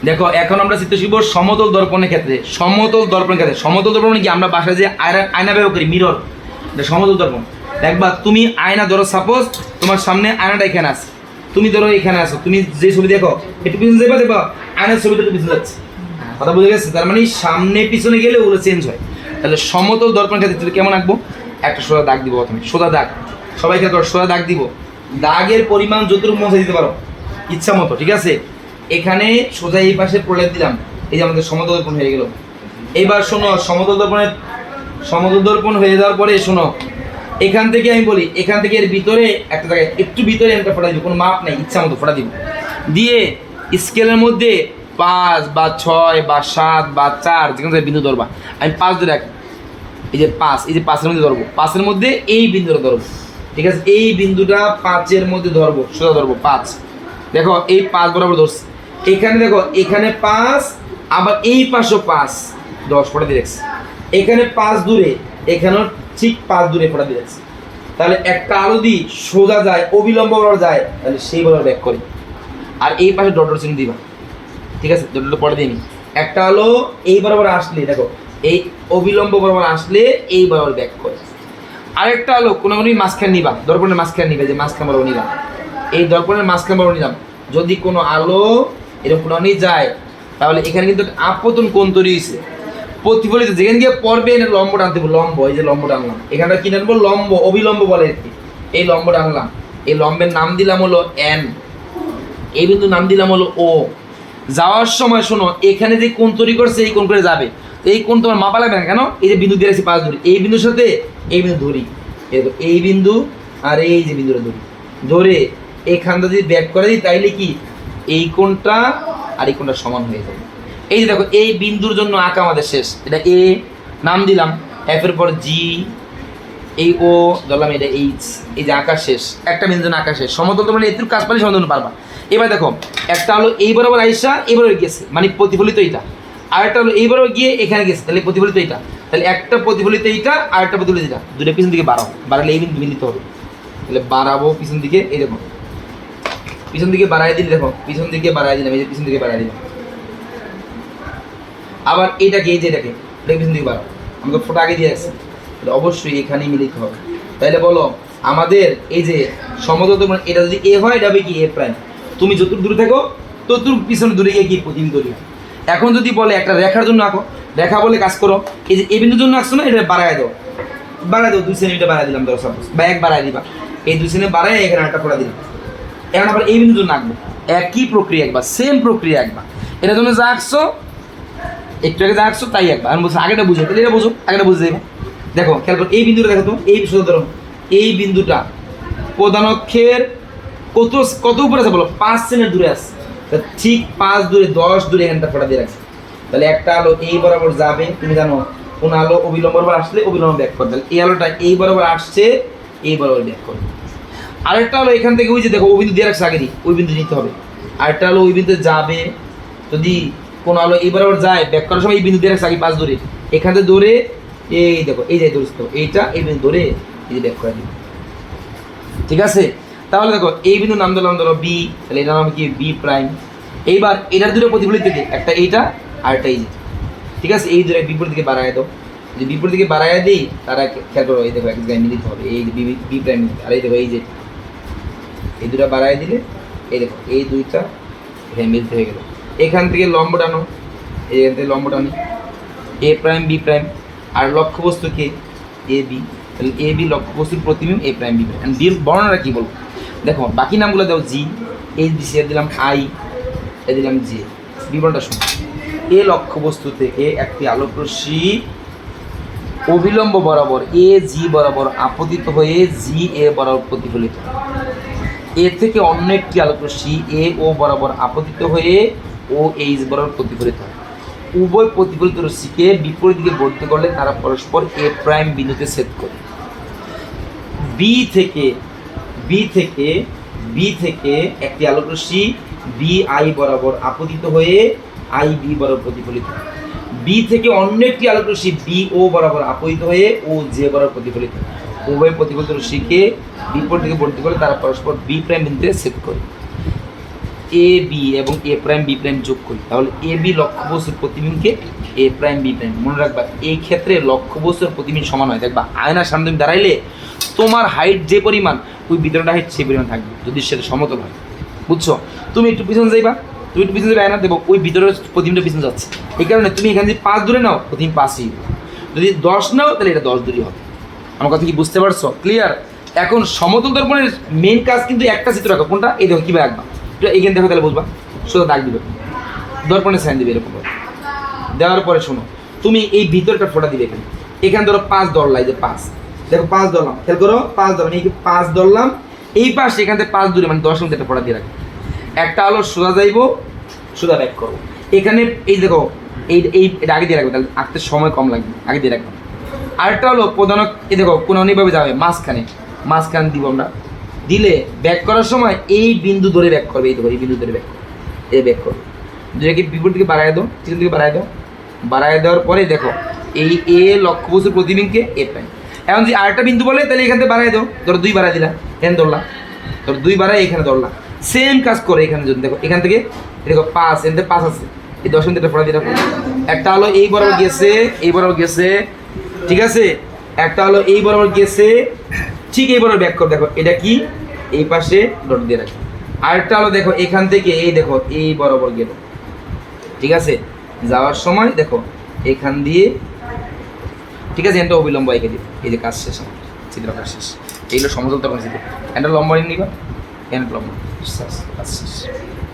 দেখো এখন আমরা চিত্র শিখব সমতল দর্পণের ক্ষেত্রে। সমতল দর্পণের ক্ষেত্রে, সমতল দর্পণ কি আমরা বাসায় যে আয়না ব্যবহার করি, মিরর, সমতল দর্পণ। দেখবা তুমি আয়না ধরো, সাপোজ তোমার সামনে আয়নাটা এখানে আছে, তুমি ধরো এখানে আছো, তুমি যে ছবি দেখো একটু পিছনে যাবা, দেখবা আয়নার ছবিটা একটু পিছনে যাচ্ছে, কথা বুঝে গেছে? তার মানে সামনে পিছনে গেলে ওগুলো চেঞ্জ হয়। তাহলে সমতল দর্পণের ক্ষেত্রে কেমন আঁকবো? একটা সোজা দাগ দিব প্রথমে, সোজা দাগ, সবাই খেয়াল করো, সোজা দাগ দিব। দাগের পরিমাণ যতটুকু মশা দিতে পারো ইচ্ছা মতো, ঠিক আছে? এখানে সোজা এই পাশে প্রলেপ দিলাম, এই যে আমাদের সমতল দর্পণ হয়ে গেল। এবার শোনো, সমতল দর্পণ হয়ে যাওয়ার পরে শোনো, এখান থেকে আমি বলি, এখান থেকে এর ভিতরে একটা জায়গায় একটু ভিতরে একটা ফোটা দিব, কোনো মাপ নেই, ইচ্ছা মতো ফোটা দিব, দিয়ে স্কেলের মধ্যে 5 বা 6 বা 7 বা 4 যেখানে বিন্দু ধরবা। আমি 5 ধরে রাখি, এই যে 5, এই যে 5-এর মধ্যে ধরবো, 5-এর মধ্যে এই বিন্দুটা ধরবো, ঠিক আছে? এই বিন্দুটা 5-এর মধ্যে ধরবো, সোজা ধরবো 5। দেখো এই 5 বরাবর ধরছি, এখানে দেখো এখানে 5, আবার এই পাশেও 5, 10 ফোটা দিয়ে রাখছি। এখানে 5 দূরে, এখানেও ঠিক 5 দূরে ফোটা দিয়ে রাখছি। তাহলে একটা আলো দিই সোজা যায়, অবিলম্ব বরাবর যায়, তাহলে সেই বরাবর ব্যাক করি। আর এই পাশে ডট চিহ্ন দিবা, ঠিক আছে? ডট পরে দিয়ে নিই। একটা আলো এই বরাবর আসলে, দেখো এই অবিলম্ব বরাবর আসলে এই বরাবর ব্যাক করে। আরেকটা আলো কোনো মাঝখানে নিবা, দর্পণের মাঝখানে নিবে, যে মাঝখানে বরাবর নিলাম, এই দর্পণের মাঝখানে বরাবর নিলাম। যদি কোনো আলো এরকম কোনো যায়, তাহলে এখানে কিন্তু আপতন কোণ তৈরি হয়েছে, প্রতিফলিত যেখানে গিয়ে পড়বে এটা লম্ব টানতে হবে, লম্ব, এই যে লম্ব টানলাম, এখানটা কি টানবো? লম্ব, অবিলম্ব বলে আর কি। এই লম্ব টানলাম, এই লম্বের নাম দিলাম হলো এন, এই বিন্দু নাম দিলাম হলো ও। যাওয়ার সময় শোনো, এখানে যে কোণ তৈরি করছে এই কোণ করে যাবে, তো এই কোণ তোমার মাপা লাগবে না কেন? এই যে বিন্দু দিয়ে রাখছি 5 ধরি, এই বিন্দুর সাথে এই বিন্দু ধরি, এই বিন্দু আর এই যে বিন্দুটা ধরি, ধরে এইখানটা যদি ব্যাক করে দিই, তাইলে কি এই কোণটা আর এই কোণটা সমান হয়ে যাবে। এই যে দেখো এই বিন্দুর জন্য আঁকা আমাদের শেষ, এটা এ নাম দিলাম, এফ এর পর জি, এই ও ধরলাম, এটা এইচ, এই যে আঁকা শেষ, একটা বিন্দুর জন্য আঁকা শেষ। সমতল তো মানে এর কাজ পালি সমতল পারবা। এবার দেখো একটা হলো এই বরাবর আইসা এই বরাবর গেছে, মানে প্রতিফলিত এইটা, আর একটা হলো এই বরাবর গিয়ে এখানে গেছে, তাহলে প্রতিফলিত এইটা, তাহলে একটা প্রতিফলিত এইটা আর একটা প্রতিফলিত এইটা, দুটো পিছন দিকে বাড়াও, বাড়ালে এই বিন্দু মিলিত হবে। তাহলে বাড়াবো পিছন দিকে, এই দেখো পিছন দিকে বাড়াই দিলে, দেখো পিছন দিকে বাড়াই দিলাম, এই যে পিছন দিকে বাড়াই দিলাম। আবার এইটাকে, এই যে এটাকে পিছন দিকে বাড়াও, আমাকে ফোটো আগে দিয়ে আসছে, তাহলে অবশ্যই এখানেই মিলিত হবে। তাহলে বলো আমাদের এই যে সমতল দর্পণ, এটা যদি এ হয়, এটা হবে কি এ প্রাইম। তুমি যতটুকু দূরে থাকো ততটুকু পিছনে দূরে গিয়ে কি প্রতিবিম্ব তৈরি হয়। এখন যদি বলে একটা রেখার জন্য আঁকো, রেখা বলে কাজ করো, এই যে এই বিন্দুর জন্য আঁকছো না, এটা বাড়ায় দাও, 2 সেন্টিমিটার বাড়াই দিলাম ধরো সাপোজ, বা 1 বাড়াই দিবা, এই 2 সেন্টিমিটার বাড়াই এখানে একটা ফোঁটা দিলাম। এখন আবার এই বিন্দুর জন্য আঁকবো, একই প্রক্রিয়া একবার, সেম প্রক্রিয়া একবার। এটার জন্য যা আঁকছো, একটু আগে যা আঁকছো তাই একবার। আমি বলছি আগেটা বুঝো, তাহলে এটা বুঝো, আগেটা বুঝে যাবে। দেখো খেয়াল করো এই বিন্দুটা, দেখো তো এই বিষয় ধরো, এই বিন্দুটা প্রধান অক্ষের কত উপরে আছে বলো? 5 সেন্টিমিটার দূরে আছে, ঠিক 5 দূরে, 10 দূরে এখানটা ফোঁটা দিয়ে রাখছে। তাহলে একটা আলো এই বরাবর যাবে, তুমি জানো কোন আলো অবিলম্ব বরাবর আসলে অবিলম্ব ব্যাক করবে, তাহলে এই আলোটা এই বরাবর আসছে, এই বরাবর ব্যাক করবে। আরেকটা হলো এখান থেকে ওই যে দেখো ওই বিন্দু দিয়ে রাখছে আগেরই, ওই বিন্দু নিতে হবে। আরেকটা হলো ওই বিন্দু যাবে, যদি কোন আলো এই বরাবর যায়, ব্যাক করার সময় এই বিন্দু দিয়ে রাখছে আগে 5 দূরে, এখান থেকে ধরে এই দেখো এই যে ধরছো এইটা, এই বিন্দু ধরে এই যে ব্যাক করে দিবে, ঠিক আছে? তাহলে দেখো এই বিন্দু নাম দিলাম ধরো বি, তাহলে এটার নাম কি বি প্রাইম। এইবার এটার দুটো প্রতিফলিত দিকে, একটা এইটা আর একটা এই যে, ঠিক আছে? এই দুটো বিপরীত দিকে বাড়ায় দাও, যদি বিপরীত দিকে বাড়ায় দিই, তারা খেয়াল করো এই দেখো এক জায়গায় মিলিত হবে, এই বি প্রাইম, আর এই দেখো এই যে এই দুটো বাড়ায় দিলে, এই দেখো এই দুইটা এখানে মিলিত হয়ে গেল। এখান থেকে লম্ব টানো, এখান থেকে লম্ব টানি, এ প্রাইম বি প্রাইম, আর লক্ষ্যবস্তু কে এ বি, তাহলে এ বি লক্ষ্যবস্তুর প্রতিবিম্ব, এ প্রাইম বি প্রাইম। বির বর্ণনাটা কী বলবো? দেখো বাকি নামগুলো দাও, জি এই দিছি, দিলাম আই, এ দিলাম জে। বিবরণটা শুনো, এ লক্ষ্যবস্তু থেকে একটি আলোকরশ্মি অবিলম্ব বরাবর এ জি বরাবর আপতিত হয়ে জি এ বরাবর প্রতিফলিত হয়। এ থেকে অন্য একটি আলোকরশ্মি এ ও বরাবর আপতিত হয়ে ও এইচ বরাবর প্রতিফলিত হয়। উভয় প্রতিফলিত রশ্মিকে বিপরীত দিকে বর্ধিত করলে তারা পরস্পর এ প্রাইম বিন্দুতে ছেদ করে। বি থেকে একটি আলোকরশ্মি বি আই বরাবর আপতিত হয়ে আই বি বরাবর প্রতিফলিত হয়। বি থেকে অন্য একটি আলোকরশ্মি বি ও বরাবর আপতিত হয়ে ও জে বরাবর প্রতিফলিত হয়। উভয় প্রতিফলিত রশ্মিকে বিপরীত দিকে বর্ধিত করলে তারা পরস্পর বি প্রাইম বিন্দুতে ছেদ করে। এ বি এবং এ প্রাইম বি প্রাইম যোগ করি, তাহলে A B লক্ষ্যবস্তুর প্রতিবিম্বকে A prime B prime. মনে রাখবা এই ক্ষেত্রে লক্ষ্যবস্তুর প্রতিবিম্ব সমান হয়। দেখবা আয়নার সামনে তুমি দাঁড়াইলে তোমার হাইট যে পরিমাণ, ওই ভিতরটা হাইট সেই পরিমাণ থাকবে যদি সেটা সমতল হয়। বুঝছো? তুমি একটু পিছনে যাইবা, তুমি একটু পিছনে যাবে, আয়না দেবো ওই ভিতরের প্রতিবিম্বটা পিছনে যাচ্ছে। এই কারণে তুমি এখানে যদি 5 দূরে নাও, প্রতিবিম্ব 5ই। যদি 10 নাও তাহলে এটা 10 দূরই হবে। আমার কথা কি বুঝতে পারছো? ক্লিয়ার? এখন সমতল দর্পণের মেন কাজ কিন্তু একটা চিত্র রাখো। কোনটা? এই দেখো কীভাবে আঁকবা, এইখানে দেখো তাহলে বুঝবা। সোজা দাগ দিবে, দর্পণের সাইন দিবে এরকম দেওয়ার পরে শোনো, তুমি এই ভিতরটা ফোটা দিবে এখানে। এখানে ধরো 5 ধরলাই, যে 5, দেখো 5 ধরলাম, খেয়াল করো 5 ধরলাম, এই 5 ধরলাম, এই পাশে এখান থেকে 5 দূরে মানে 10 মিনিট একটা ফোটা দিয়ে রাখবে। একটা হলো সোজা যাইবো, সোজা ব্যাক করবো। এখানে এই দেখো এটা আগে দিয়ে রাখবে, তাহলে আঁকতে সময় কম লাগবে, আগে দিয়ে রাখবো। আরেকটা হলো প্রধান, এই দেখো কোনো অনেকভাবে যাবে মাঝখানে দিব আমরা, দিলে ব্যাক করার সময় এই বিন্দু ধরে ব্যাক করবে, এই দেখো এই বিন্দু ধরে ব্যাক করবে, এই ব্যাক করবে। দুটাকে বিপরীত দিকে বাড়ায় দাও, চিকেন দিকে বাড়ায় দেওয়ার পরে দেখো এই এ লক্ষ্যবস্তুর প্রতিবিম্বকে এ প্রাইম। এখন যদি আরেকটা বিন্দু বলে তাহলে এখান থেকে বাড়ায় দাও, ধরো 2 বাড়ায় দিলা, এখানে ধরলাম, ধরো 2 বাড়ায় এখানে ধরলাম। সেম কাজ করে এখানে যদি দেখো, এখান থেকে দেখো 5, এখান থেকে 5 আছে, এই 10 মিনিটটা ফোটা দিয়ে রাখো। একটা হলো এই বরাবর গেছে, এই বরাবর গেছে, ঠিক আছে? একটা হলো এই বরাবর গেছে, ঠিক এই বরাবর ব্যাক কর, দেখো এটা কি এই পাশে ডট দিয়ে রাখো। আরেকটা হলো দেখো এখান থেকে এই দেখো এই বরাবর গেল, ঠিক আছে? যাওয়ার সময় দেখো এখান দিয়ে, ঠিক আছে? এটা অবিলম্ব এঁকে দিবে, এই যে কাজ শেষ, আমার চিত্র কাজ শেষ। এইগুলো সমতল তখন চিত্র, এটা লম্বা নিবা, এখানে লম্বা, কাজ শেষ।